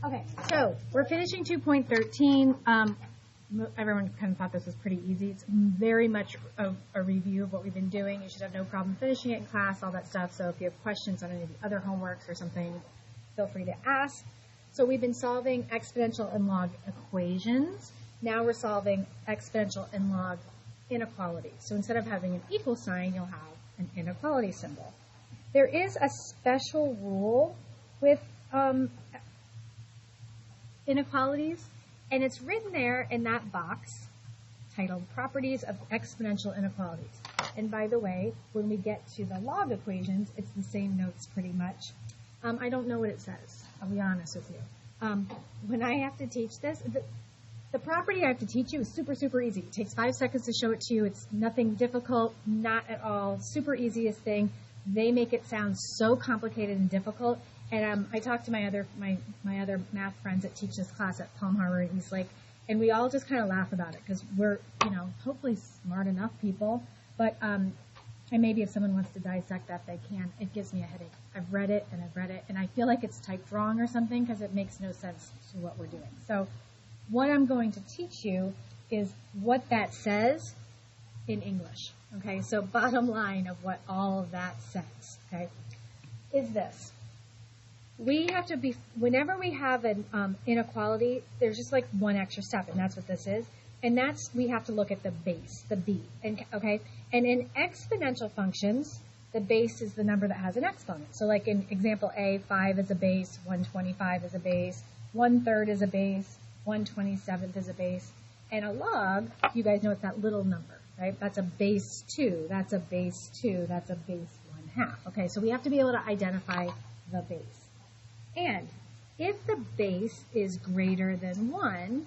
Okay, so we're finishing 2.13. Everyone kind of thought this was pretty easy. It's very much a review of what we've been doing. You should have no problem finishing it in class, all that stuff. So if you have questions on any of the other homeworks or something, feel free to ask. So we've been solving exponential and log equations. Now we're solving exponential and log inequalities. So instead of having an equal sign, you'll have an inequality symbol. There is a special rule with inequalities, and it's written there in that box titled Properties of Exponential Inequalities. And by the way, when we get to the log equations, it's the same notes pretty much. I don't know what it says, I'll be honest with you. When I have to teach this, the property I have to teach you is super, super easy. It takes 5 seconds to show it to you. It's nothing difficult, not at all. Super easiest thing. They make it sound so complicated and difficult. And I talked to my other math friends that teach this class at Palm Harbor and Eastlake, and we all just kind of laugh about it because we're, hopefully smart enough people. But and maybe if someone wants to dissect that, they can. It gives me a headache. I've read it, and I feel like it's typed wrong or something because it makes no sense to what we're doing. So what I'm going to teach you is what that says in English. Okay, so bottom line of what all of that says, okay, is this. We have to be, whenever we have an inequality, there's just like one extra step, and that's what this is. And that's, we have to look at the base, the b, and, okay? And in exponential functions, the base is the number that has an exponent. So like in example A, 5 is a base, 125 is a base, 1/3 is a base, 1/27 is a base. And a log, you guys know it's that little number, right? That's a base 2, that's a base 2, that's a base 1/2. Okay, so we have to be able to identify the base. And if the base is greater than 1,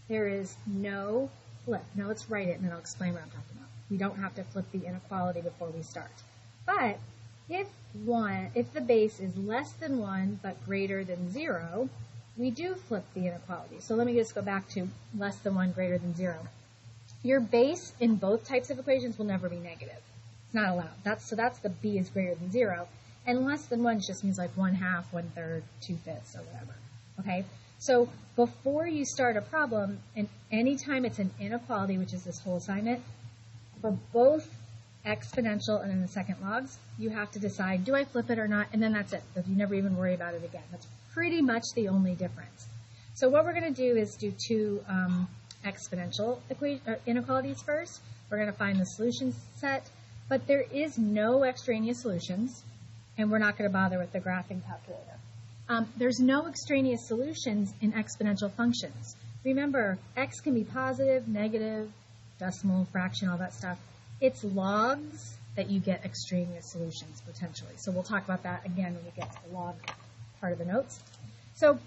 there is no flip. Now let's write it and then I'll explain what I'm talking about. We don't have to flip the inequality before we start. But if the base is less than 1 but greater than 0, we do flip the inequality. So let me just go back to less than 1, greater than 0. Your base in both types of equations will never be negative. It's not allowed. So that's the b is greater than 0. And less than 1 just means like 1/2, 1/3, 2/5, or whatever. Okay? So before you start a problem, and anytime it's an inequality, which is this whole assignment, for both exponential and in the second logs, you have to decide, do I flip it or not? And then that's it. You never even worry about it again. That's pretty much the only difference. So what we're going to do is do two exponential inequalities first. We're going to find the solution set, but there is no extraneous solutions. And we're not going to bother with the graphing calculator. There's no extraneous solutions in exponential functions. Remember, x can be positive, negative, decimal, fraction, all that stuff. It's logs that you get extraneous solutions, potentially. So we'll talk about that again when we get to the log part of the notes. So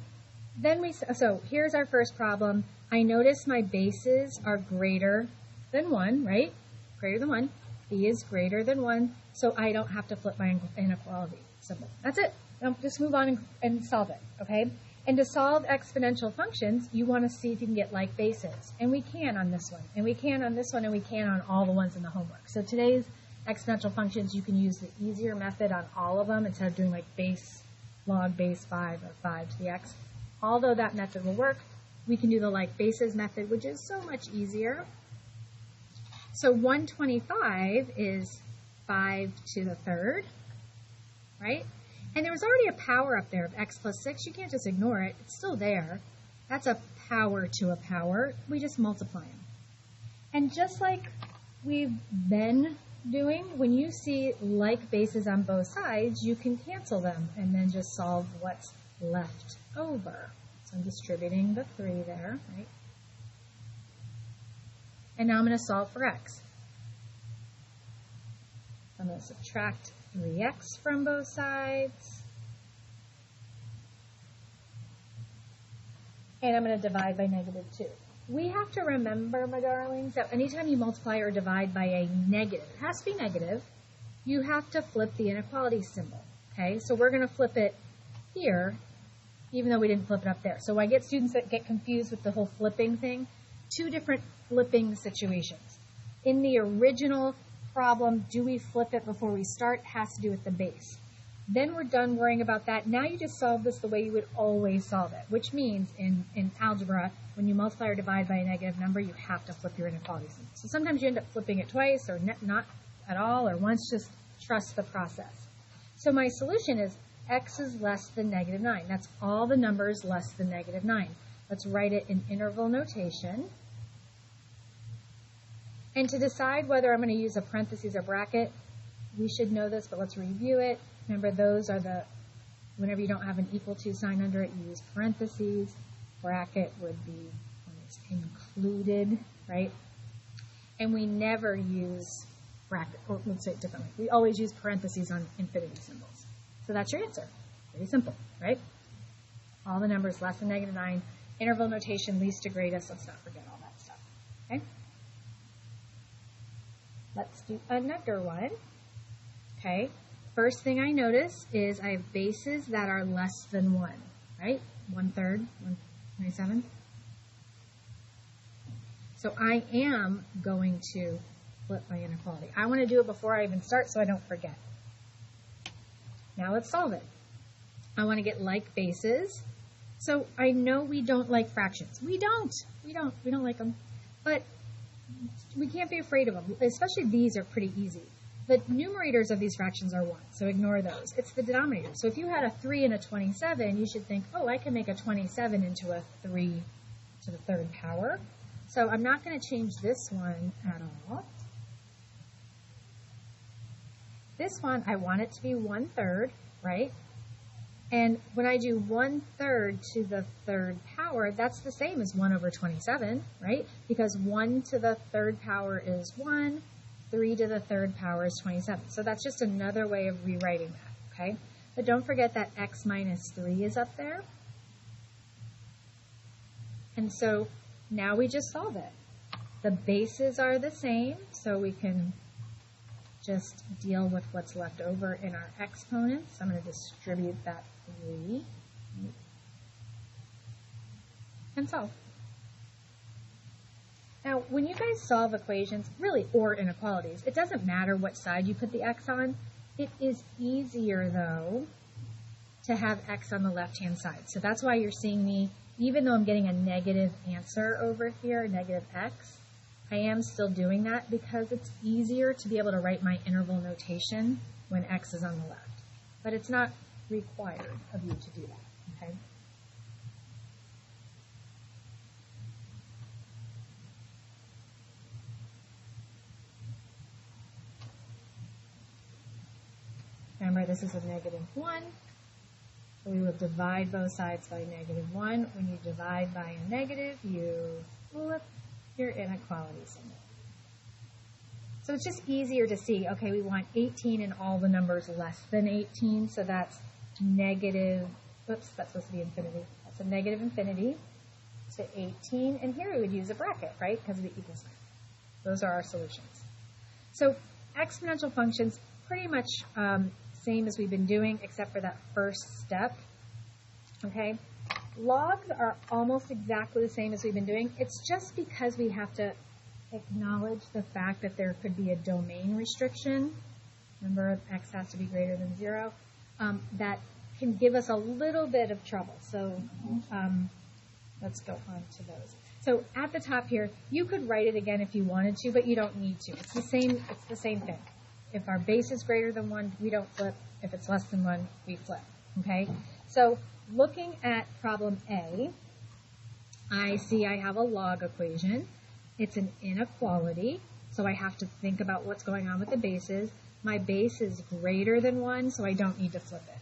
here's our first problem. I notice my bases are greater than 1, right? Greater than 1. B is greater than 1. So I don't have to flip my inequality symbol. That's it. Now just move on and solve it, okay? And to solve exponential functions, you want to see if you can get like bases. And we can on this one, and we can on this one, and we can on all the ones in the homework. So today's exponential functions, you can use the easier method on all of them instead of doing like log base 5 or 5 to the x. Although that method will work, we can do the like bases method, which is so much easier. So 125 is 5 to the 3rd, right? And there was already a power up there of x plus 6. You can't just ignore it. It's still there. That's a power to a power. We just multiply them. And just like we've been doing, when you see like bases on both sides, you can cancel them and then just solve what's left over. So I'm distributing the 3 there, right? And now I'm going to solve for x. I'm going to subtract 3x from both sides. And I'm going to divide by -2. We have to remember, my darlings, that anytime you multiply or divide by a negative, it has to be negative, you have to flip the inequality symbol. Okay, so we're going to flip it here, even though we didn't flip it up there. So I get students that get confused with the whole flipping thing. 2 different flipping situations. In the original problem, do we flip it before we start, has to do with the base. Then we're done worrying about that. Now you just solve this the way you would always solve it, which means in algebra, when you multiply or divide by a negative number, you have to flip your inequality symbol. So sometimes you end up flipping it twice or not at all, or once. Just trust the process. So my solution is x is less than negative 9. That's all the numbers less than negative 9. Let's write it in interval notation. And to decide whether I'm going to use a parentheses or bracket, we should know this, but let's review it. Remember, those are whenever you don't have an equal to sign under it, you use parentheses. Bracket would be when it's included, right? And we never use bracket, or let's say it differently. We always use parentheses on infinity symbols. So that's your answer. Pretty simple, right? All the numbers less than negative 9. Interval notation, least to greatest. Let's not forget all that stuff, okay? Let's do another one, okay? First thing I notice is I have bases that are less than 1, right? 1/3, 1/27. So I am going to flip my inequality. I want to do it before I even start so I don't forget. Now let's solve it. I want to get like bases. So I know we don't like fractions. We don't like them. But we can't be afraid of them, especially these are pretty easy. The numerators of these fractions are 1, so ignore those. It's the denominator. So if you had a 3 and a 27, you should think, oh, I can make a 27 into a 3 to the 3rd power. So I'm not going to change this one at all. This one, I want it to be 1/3, right? And when I do 1/3 to the 3rd power, that's the same as 1/27, right? Because 1 to the 3rd power is 1, 3 to the 3rd power is 27. So that's just another way of rewriting that, okay? But don't forget that x minus 3 is up there. And so now we just solve it. The bases are the same, so we can just deal with what's left over in our exponents. I'm going to distribute that 3 and solve. Now, when you guys solve equations, really, or inequalities, it doesn't matter what side you put the x on. It is easier, though, to have x on the left-hand side. So that's why you're seeing me, even though I'm getting a negative answer over here, negative x, I am still doing that because it's easier to be able to write my interval notation when x is on the left. But it's not required of you to do that, okay? Remember, this is a -1. So we will divide both sides by -1. When you divide by a negative, you flip your inequality symbol. So it's just easier to see, okay, we want 18 and all the numbers less than 18, so that's negative, oops, that's supposed to be infinity. That's a negative infinity to 18, and here we would use a bracket, right, because of the equal sign. Those are our solutions. So exponential functions, pretty much same as we've been doing, except for that first step, okay? Logs are almost exactly the same as we've been doing. It's just because we have to acknowledge the fact that there could be a domain restriction. Remember, x has to be greater than 0. That can give us a little bit of trouble. So let's go on to those. So at the top here, you could write it again if you wanted to, but you don't need to. It's the same thing. If our base is greater than 1, we don't flip. If it's less than 1, we flip. Okay? So looking at problem A, I see I have a log equation. It's an inequality, so I have to think about what's going on with the bases. My base is greater than 1, so I don't need to flip it.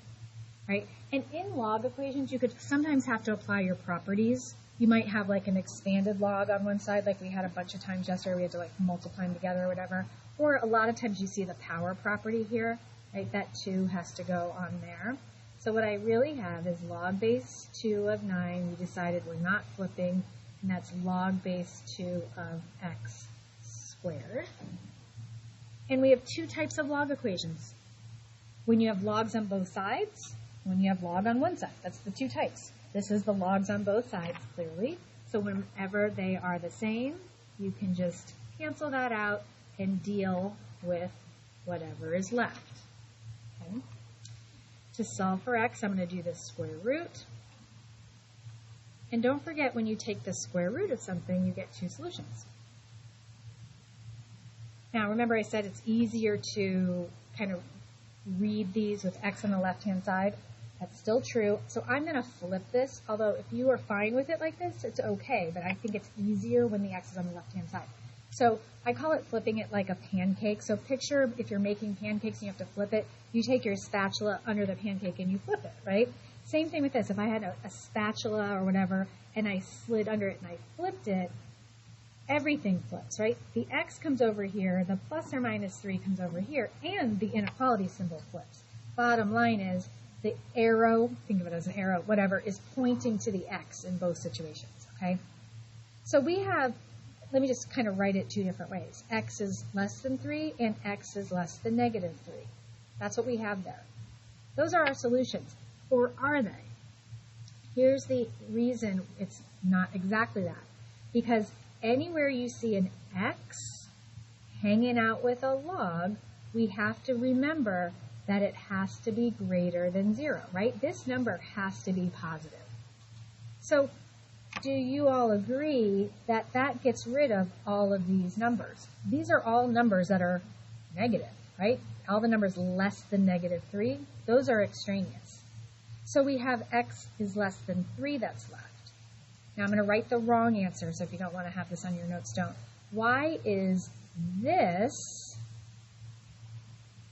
Right? And in log equations, you could sometimes have to apply your properties. You might have like an expanded log on one side, like we had a bunch of times yesterday. We had to like multiply them together or whatever. Or a lot of times you see the power property here, right? That 2 has to go on there. So what I really have is log base 2 of 9. We decided we're not flipping, and that's log base 2 of x squared. And we have 2 types of log equations. When you have logs on both sides, when you have log on one side. That's the 2 types. This is the logs on both sides, clearly. So whenever they are the same, you can just cancel that out and deal with whatever is left. Okay? To solve for x, I'm going to do the square root. And don't forget, when you take the square root of something, you get two solutions. Now, remember I said it's easier to kind of read these with x on the left-hand side. That's still true. So I'm going to flip this, although if you are fine with it like this, it's okay, but I think it's easier when the x is on the left-hand side. So I call it flipping it like a pancake. So picture if you're making pancakes and you have to flip it, you take your spatula under the pancake and you flip it, right? Same thing with this. If I had a spatula or whatever and I slid under it and I flipped it, everything flips, right? The x comes over here, the plus or minus 3 comes over here, and the inequality symbol flips. Bottom line is the arrow, think of it as an arrow, whatever, is pointing to the x in both situations, okay? So we have, let me just kind of write it two different ways. X is less than 3 and x is less than negative 3. That's what we have there. Those are our solutions. Or are they? Here's the reason it's not exactly that. Because anywhere you see an x hanging out with a log, we have to remember that it has to be greater than 0, right? This number has to be positive. So do you all agree that that gets rid of all of these numbers? These are all numbers that are negative, right? All the numbers less than negative 3, those are extraneous. So we have x is less than 3 that's left. Now I'm going to write the wrong answer, so if you don't want to have this on your notes, don't. Why is this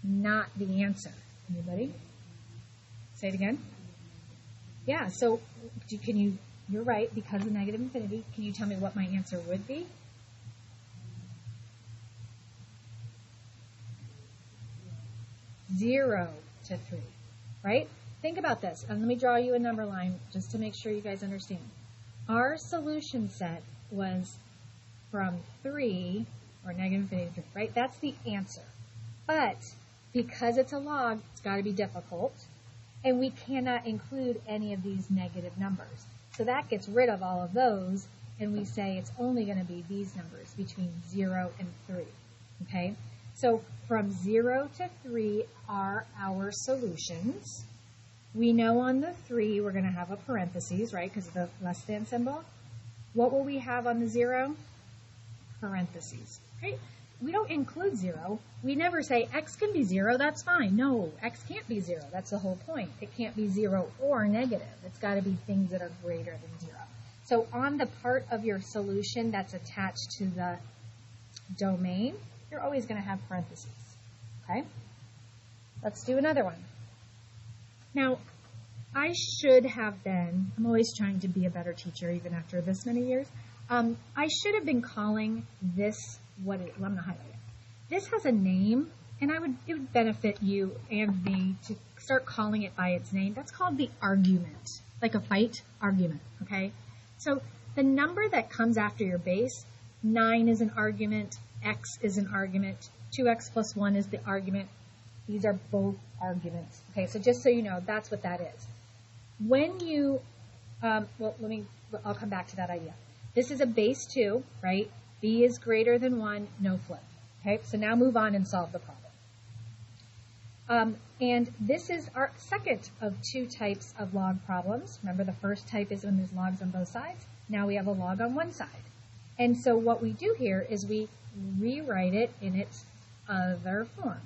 not the answer? Anybody? Say it again. Yeah, so you're right, because of negative infinity. Can you tell me what my answer would be? Zero to 3, right? Think about this, and let me draw you a number line just to make sure you guys understand. Our solution set was from 3, or negative infinity to 3, right? That's the answer. But because it's a log, it's got to be difficult, and we cannot include any of these negative numbers. So that gets rid of all of those, and we say it's only going to be these numbers between 0 and 3, okay? So from 0 to 3 are our solutions. We know on the 3 we're going to have a parentheses, right, because of the less than symbol. What will we have on the 0? Parentheses, right? We don't include 0. We never say x can be 0, that's fine. No, x can't be 0. That's the whole point. It can't be 0 or negative. It's got to be things that are greater than 0. So on the part of your solution that's attached to the domain, you're always going to have parentheses, okay? Let's do another one. Now, I should have been, I'm always trying to be a better teacher even after this many years. I should have been calling this I'm going to highlight it. This has a name, and it would benefit you and me to start calling it by its name. That's called the argument, like a fight argument, okay? So the number that comes after your base, 9 is an argument, x is an argument, 2x plus 1 is the argument. These are both arguments, okay? So just so you know, that's what that is. When you, I'll come back to that idea. This is a base 2, right? B is greater than 1, no flip. Okay, so now move on and solve the problem. And this is our second of 2 types of log problems. Remember, the first type is when there's logs on both sides. Now we have a log on one side. And so what we do here is we rewrite it in its other form.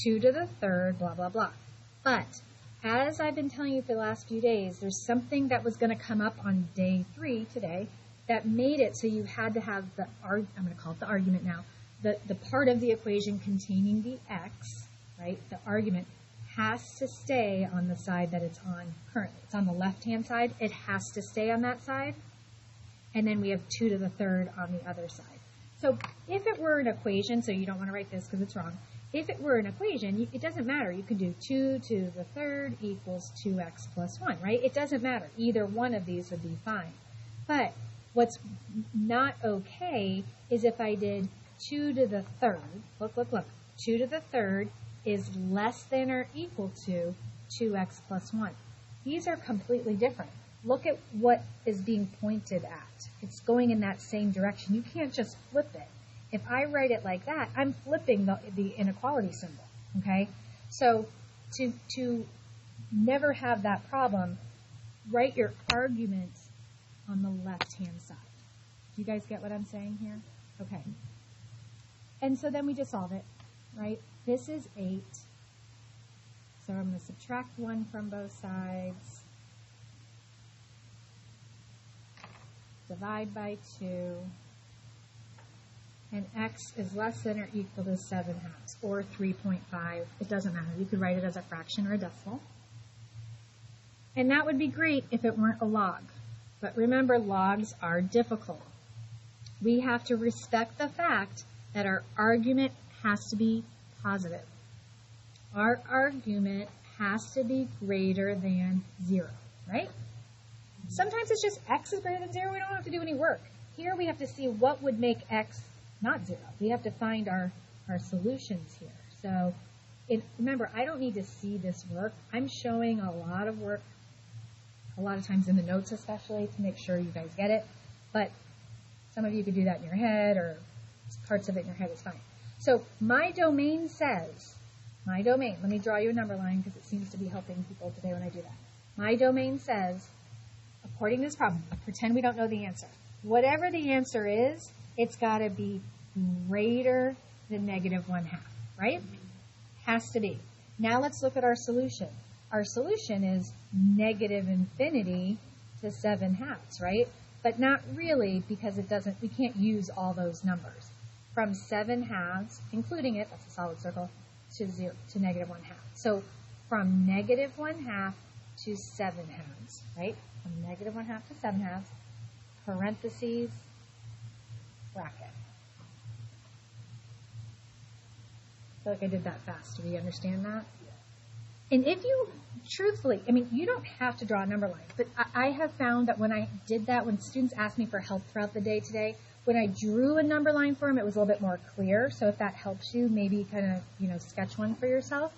2 to the third, blah, blah, blah. But as I've been telling you for the last few days, there's something that was going to come up on day 3 today that made it so you had to have I'm going to call it the argument now, the part of the equation containing the x, right, the argument, has to stay on the side that it's on currently. It's on the left-hand side. It has to stay on that side. And then we have 2 to the third on the other side. So if it were an equation, so you don't want to write this because it's wrong, if it were an equation, it doesn't matter. You could do 2 to the third equals 2x plus 1, right? It doesn't matter. Either one of these would be fine. But what's not okay is if I did 2 to the third, look, 2 to the third is less than or equal to 2x plus 1. These are completely different. Look at what is being pointed at. It's going in that same direction. You can't just flip it. If I write it like that, I'm flipping the inequality symbol, okay? So to never have that problem, write your arguments on the left-hand side. Do you guys get what I'm saying here? Okay. And so then we just solve it, right? This is 8. So I'm going to subtract 1 from both sides. Divide by 2. And x is less than or equal to 7/2 or 3.5. It doesn't matter. You could write it as a fraction or a decimal. And that would be great if it weren't a log. But remember, logs are difficult. We have to respect the fact that our argument has to be positive. Our argument has to be greater than 0, right? Sometimes it's just x is greater than 0. We don't have to do any work. Here we have to see what would make x not 0. We have to find our solutions here. So remember, I don't need to see this work. I'm showing a lot of work, a lot of times in the notes especially, to make sure you guys get it. But some of you could do that in your head, or parts of it in your head is fine. So my domain says, my domain, let me draw you a number line because it seems to be helping people today when I do that. My domain says, according to this problem, pretend we don't know the answer. Whatever the answer is, it's got to be greater than -1/2, right? Has to be. Now let's look at our solution. Our solution is -infinity to 7/2, right? But not really, because we can't use all those numbers. From 7/2, including it, that's a solid circle, to -1/2. So from -1/2 to 7/2, right? From -1/2 to 7/2, parentheses, bracket. I feel like I did that fast. Do we understand that? And if you, truthfully, I mean, you don't have to draw a number line, but I have found that when I did that, when students asked me for help throughout the day today, when I drew a number line for them, it was a little bit more clear. So if that helps you, maybe kind of, sketch one for yourself.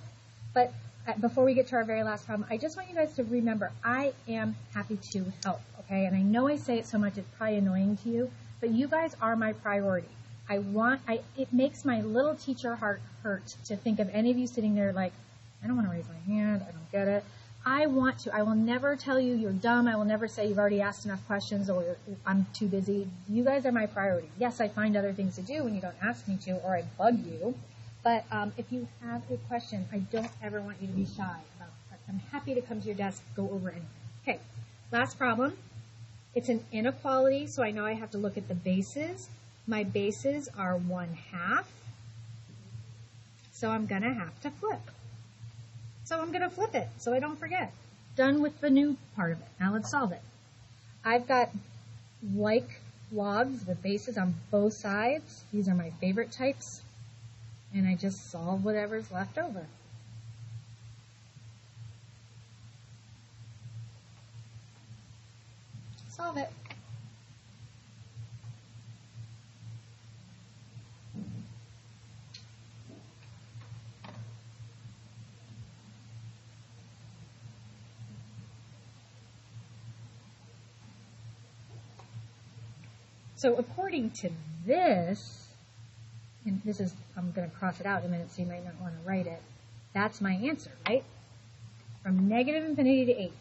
But before we get to our very last problem, I just want you guys to remember, I am happy to help, okay? And I know I say it so much, it's probably annoying to you, but you guys are my priority. It makes my little teacher heart hurt to think of any of you sitting there like, I don't want to raise my hand, I don't get it. I will never tell you you're dumb. I will never say you've already asked enough questions or I'm too busy. You guys are my priority. Yes, I find other things to do when you don't ask me to, or I bug you. But if you have a question, I don't ever want you to be shy about it. I'm happy to come to your desk, go over anything. Okay, last problem. It's an inequality, so I know I have to look at the bases. My bases are 1/2. So I'm going to have to flip. So I'm going to flip it so I don't forget. Done with the new part of it. Now let's solve it. I've got like logs with bases on both sides. These are my favorite types. And I just solve whatever's left over. Solve it. So according to this, and this is, I'm going to cross it out in a minute so you might not want to write it, that's my answer, right? From -infinity to 8.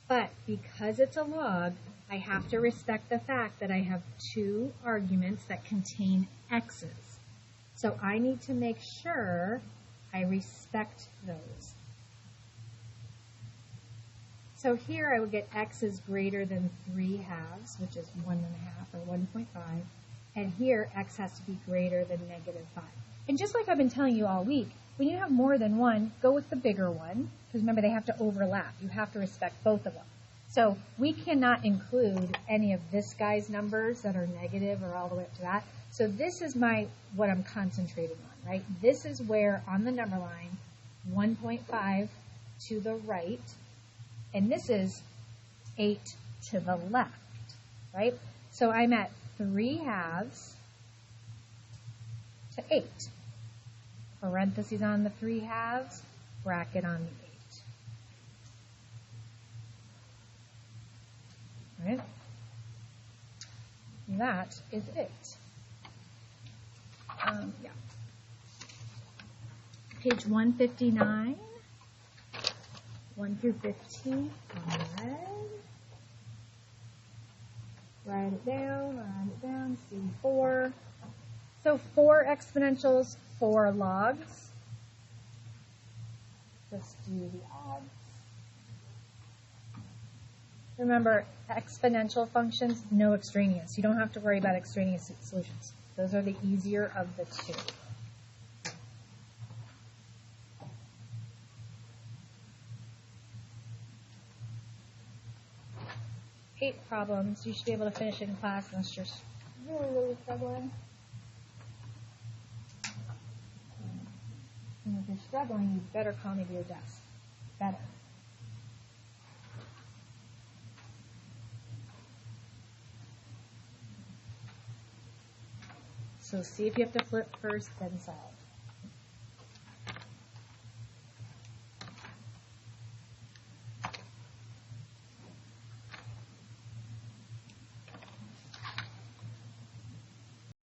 But because it's a log, I have to respect the fact that I have two arguments that contain x's. So I need to make sure I respect those. So here I would get x is greater than 3/2, which is 1/2 or 1.5. And here x has to be greater than -5. And just like I've been telling you all week, when you have more than one, go with the bigger one. Because remember, they have to overlap. You have to respect both of them. So we cannot include any of this guy's numbers that are negative or all the way up to that. So this is what I'm concentrating on, right? This is where on the number line, 1.5 to the right, and this is 8 to the left, right? So I'm at 3/2 to 8. Parentheses on the 3/2, bracket on the 8. Right? That is it. Yeah. Page 159. 1 through 15. Write it down, C4. So 4 exponentials, 4 logs. Just do the odds. Remember, exponential functions, no extraneous. You don't have to worry about extraneous solutions. Those are the easier of the two. Eight problems. You should be able to finish it in class unless you're really struggling. And if you're struggling, you better call me to your desk. Better. So see if you have to flip first, then solve.